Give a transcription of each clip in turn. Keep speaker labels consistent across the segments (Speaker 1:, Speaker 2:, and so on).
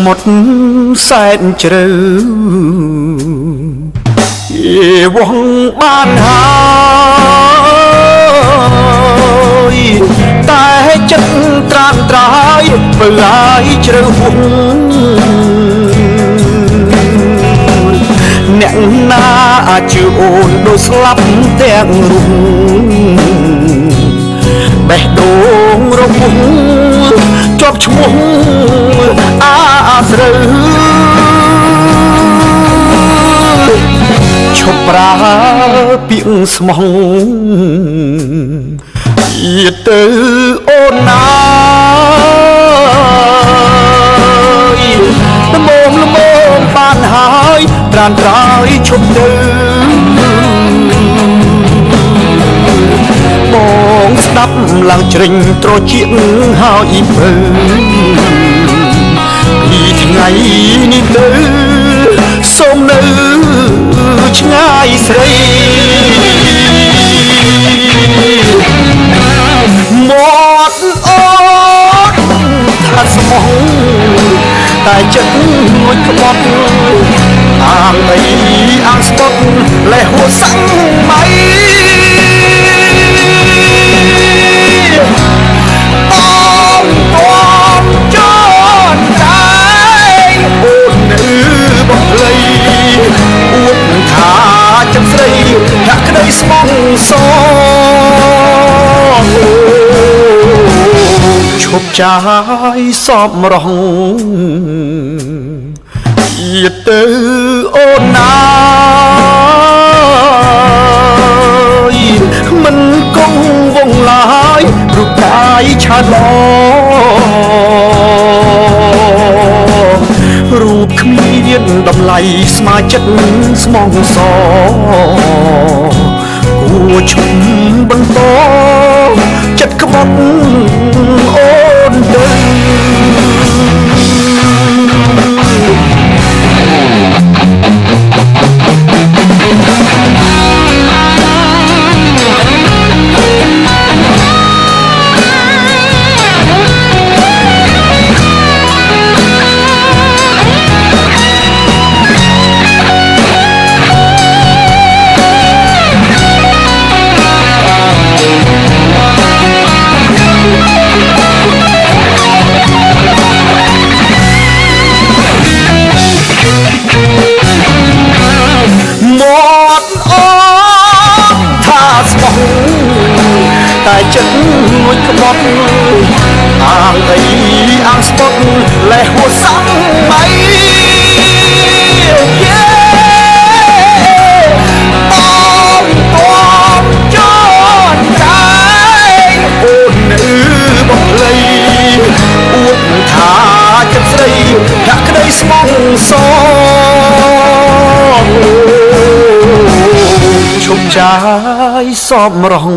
Speaker 1: មុទ្រសែនជ្រៅវងបានហើយតែចិត្តត្រាំត្រាយបើឲ្យជ្រៅវងអ្នកណាអាចជឿអូនដូចស្លាប់ទាំងរូបបេះដូងរងជាប់ឈ្មោះអាស្រូវឈប់ប្រើពាក្យស្មោះយាទៅអូនណាល្មមបានហើយត្រានត្រើយឈប់ទៅបងស្ដាប់ឡើងជ្រិញត្រចៀកហើយបើពីថ្ងៃនេះទៅសូមនៅឆ្ងាយស្រីមាត់អូនថាស្មោះតែចិត្តមួយក្បត់អាងអីអាងស្ពត់លេហួសាំងមៃស្មងសឈប់ចាយសពរងយាទៅអូនណាមិនគង់វងឡើយរូបកាយឆាឡរូបគ្មានតម្លៃស្មើចិត្តស្មងសគួរឈំបន្តចិត្តក្បត់អូនទៅតែចិត្តមួយក្បត់អាងអីអាងស្ពត់លេហួសាំងមៃអូនបងចនកាយអូននៅបងលៃអួតថាចិត្តស្រីហាក់ក្តីស្មងសឈប់ចាយសពរង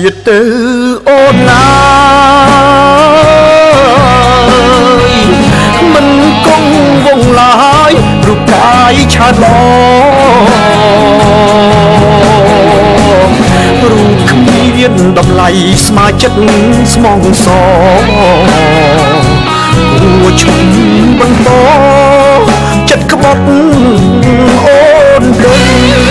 Speaker 1: យាទៅអូនណាមិនគង់វងឡើយរូបកាយឆាឡរូបគ្មានតម្លៃស្មើចិត្តស្មងសគួរឈំបន្តចិត្តក្បត់អូនទៅ